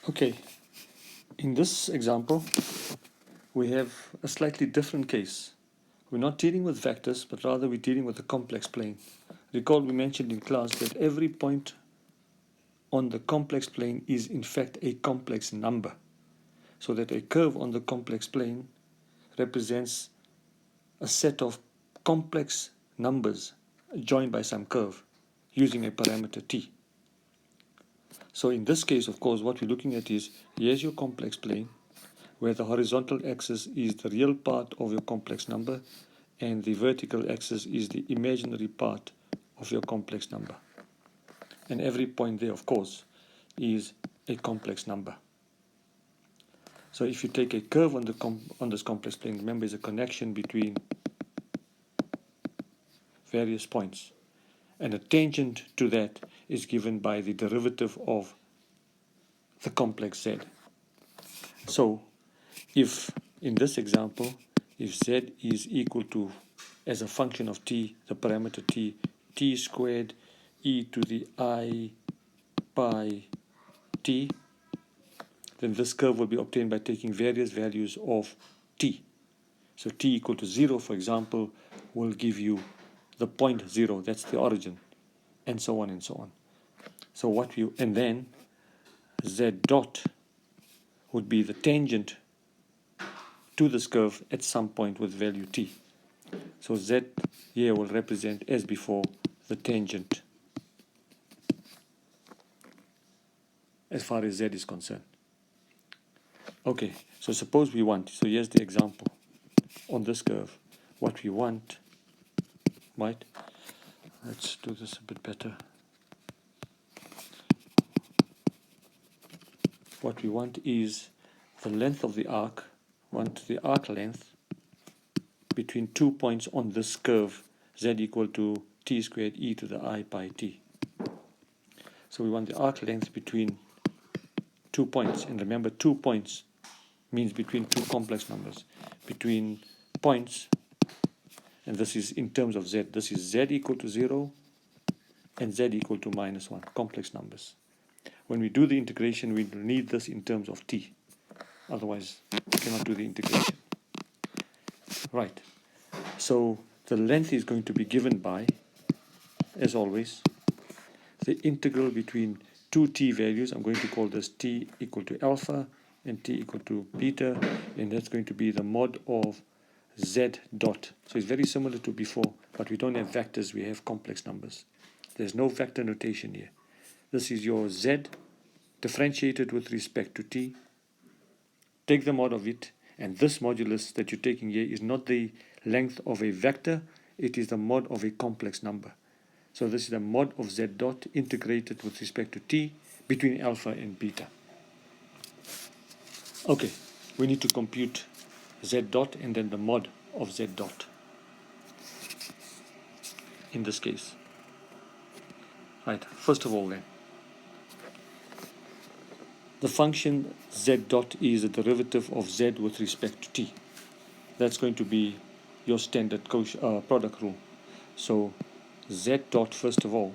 Okay, in this example, we have a slightly different case. We're not dealing with vectors, but rather we're dealing with a complex plane. Recall we mentioned in class that every point on the complex plane is in fact a complex number. So that a curve on the complex plane represents a set of complex numbers joined by some curve using a parameter t. So in this case, of course, what we're looking at is, here's your complex plane, where the horizontal axis is the real part of your complex number, and the vertical axis is the imaginary part of your complex number. And every point there, of course, is a complex number. So if you take a curve on this complex plane, remember, is a connection between various points. And a tangent to that is given by the derivative of the complex z. So if, in this example, if z is equal to, as a function of t, the parameter t squared e to the I pi t, then this curve will be obtained by taking various values of t. So t equal to 0, for example, will give you the point 0, that's the origin, and so on and so on. So and then z dot would be the tangent to this curve at some point with value t. So z here will represent, as before, the tangent as far as z is concerned. Okay, so suppose we want, so here's the example on this curve. What we want, right? Let's do this a bit better. What we want is the length of the arc, the arc length between 2 points on this curve, z equal to t squared e to the I pi t. So we want the arc length between 2 points, and remember, 2 points means between two complex numbers. Between points, and this is in terms of z, this is z equal to 0 and z equal to minus 1, complex numbers. When we do the integration, we need this in terms of t. Otherwise, we cannot do the integration. Right. So the length is going to be given by, as always, the integral between two t values. I'm going to call this t equal to alpha and t equal to beta, and that's going to be the mod of z dot. So it's very similar to before, but we don't have vectors, we have complex numbers. There's no vector notation here. This is your z differentiated with respect to t. Take the mod of it, and this modulus that you're taking here is not the length of a vector, it is the mod of a complex number. So this is the mod of z dot integrated with respect to t between alpha and beta. Okay, we need to compute z dot and then the mod of z dot in this case. Right, first of all then, the function z dot is a derivative of z with respect to t. That's going to be your standard product rule. So z dot, first of all,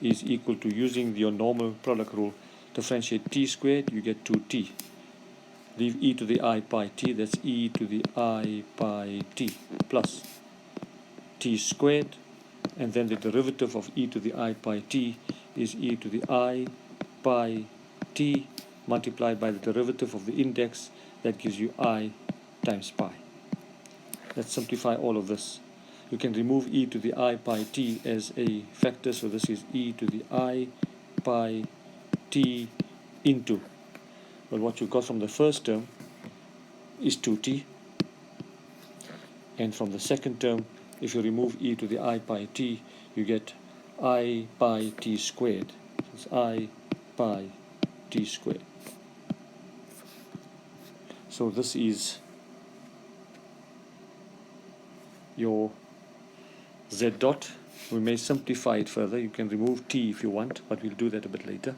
is equal to, using your normal product rule, differentiate t squared, you get 2t. Leave e to the I pi t, that's e to the I pi t, plus t squared, and then the derivative of e to the I pi t is e to the I pi t multiplied by the derivative of the index, that gives you I times pi. Let's simplify all of this. You can remove e to the I pi t as a factor, so this is e to the I pi t into, well, what you got from the first term is 2t, and from the second term, if you remove e to the I pi t, you get I pi t squared. It's I pi t squared. So this is your z dot. We may simplify it further. You can remove t if you want, but we'll do that a bit later.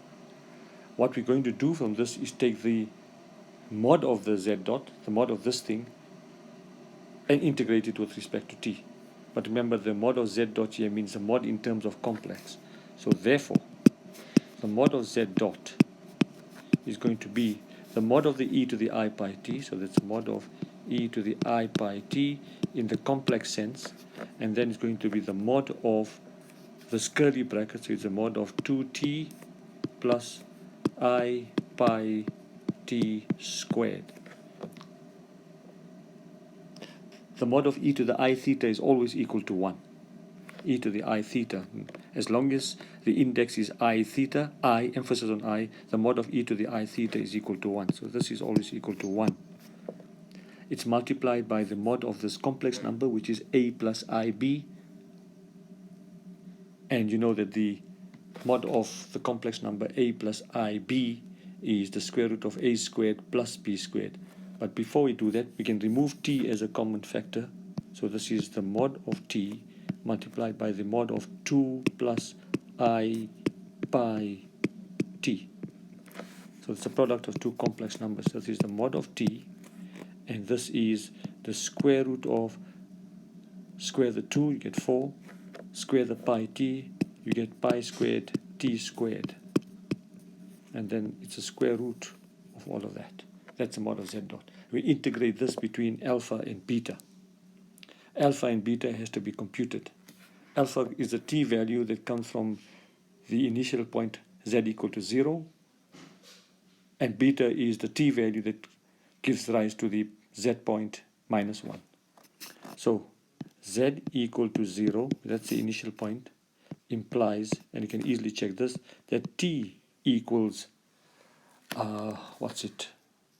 What we're going to do from this is take the mod of the z dot, the mod of this thing, and integrate it with respect to t. But remember, the mod of z dot here means the mod in terms of complex. So therefore, the mod of z dot is going to be the mod of the e to the I pi t, so that's mod of e to the I pi t in the complex sense, and then it's going to be the mod of this curly bracket, so it's a mod of 2t plus I pi t squared. The mod of e to the I theta is always equal to 1. E to the I theta. As long as the index is I theta, I, emphasis on I, the mod of e to the I theta is equal to 1. So this is always equal to 1. It's multiplied by the mod of this complex number, which is a plus ib. And you know that the mod of the complex number a plus ib is the square root of a squared plus b squared. But before we do that, we can remove t as a common factor. So this is the mod of t multiplied by the mod of 2 plus I pi t. So it's a product of two complex numbers. So this is the mod of t, and this is the square root of square the 2, you get 4, square the pi t, you get pi squared t squared. And then it's a square root of all of that. That's the mod of z dot. We integrate this between alpha and beta. Alpha and beta has to be computed. Alpha is the t value that comes from the initial point z equal to 0, and beta is the t value that gives rise to the z point minus 1. So z equal to 0, that's the initial point, implies, and you can easily check this, that t equals,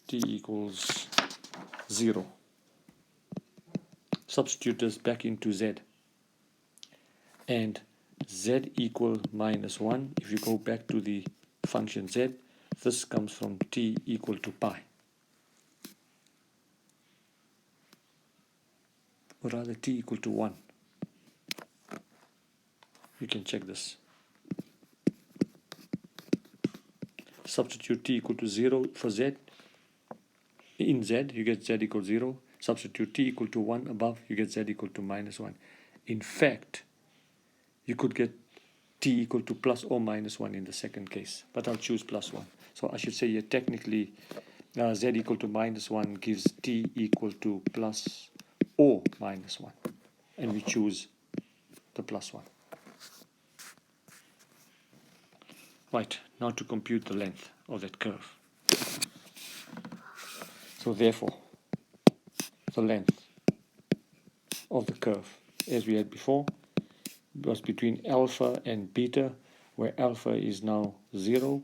t equals 0. Substitute this back into z, and z equal minus 1. If you go back to the function z, this comes from t equal to pi, or rather t equal to 1. You can check this. Substitute t equal to 0 for z. In z, you get z equal 0. Substitute t equal to 1 above, you get z equal to minus 1. In fact, you could get t equal to plus or minus 1 in the second case, but I'll choose plus 1. So I should say here technically z equal to minus 1 gives t equal to plus or minus 1, and we choose the plus 1. Right, now to compute the length of that curve. So therefore, the length of the curve, as we had before, was between alpha and beta, where alpha is now 0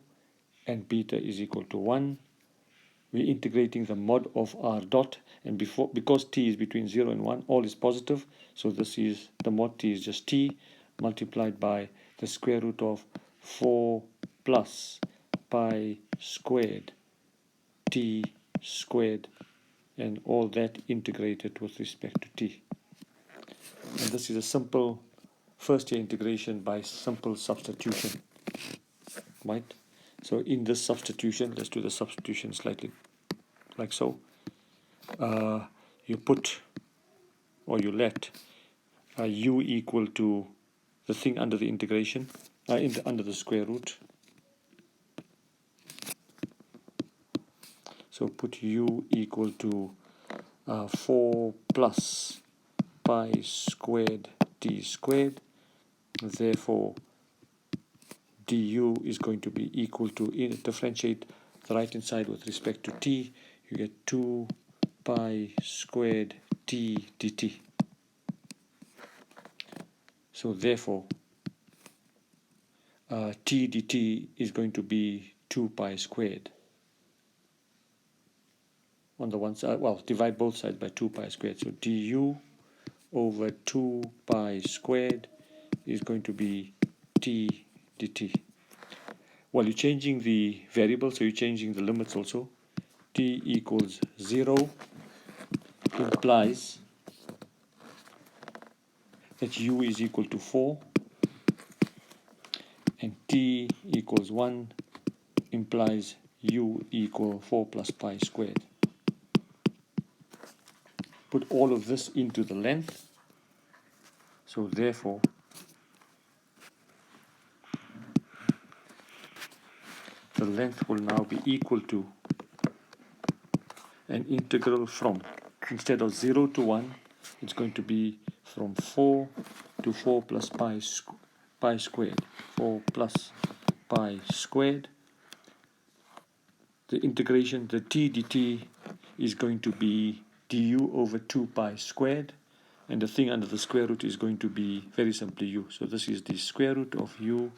and beta is equal to 1. We're integrating the mod of r dot, and because t is between 0 and 1, all is positive, so this is, the mod t is just t multiplied by the square root of 4 plus pi squared t squared, and all that integrated with respect to t. And this is a simple first-year integration by simple substitution, right? So in this substitution, let's do the substitution slightly like so. You put, or you let u equal to the thing under the integration, under the square root. So put u equal to 4 plus pi squared t squared. Therefore, du is going to be equal to, differentiate the right hand side with respect to t, you get 2 pi squared t dt. So therefore, t dt is going to be 2 pi squared. On the one side, well, divide both sides by 2 pi squared. So du over 2 pi squared is going to be t dt. Well, you're changing the variable, so you're changing the limits also. T equals 0 implies that u is equal to 4, and t equals 1 implies u equal 4 plus pi squared. Put all of this into the length. So therefore, the length will now be equal to an integral from, instead of 0 to 1, it's going to be from 4 to 4 plus pi squared. 4 plus pi squared. The integration, the t dt, is going to be du over 2 pi squared, and the thing under the square root is going to be very simply u. So this is the square root of u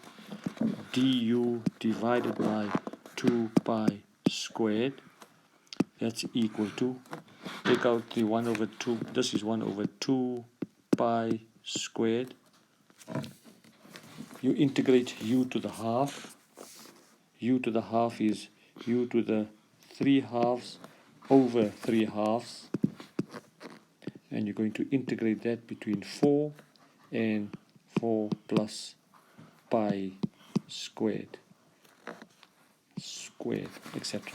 du divided by 2 pi squared. That's equal to, take out the 1 over 2, this is 1 over 2 pi squared. You integrate u to the half. U to the half is u to the 3 halves over 3 halves. And you're going to integrate that between 4 and 4 plus pi squared, etc.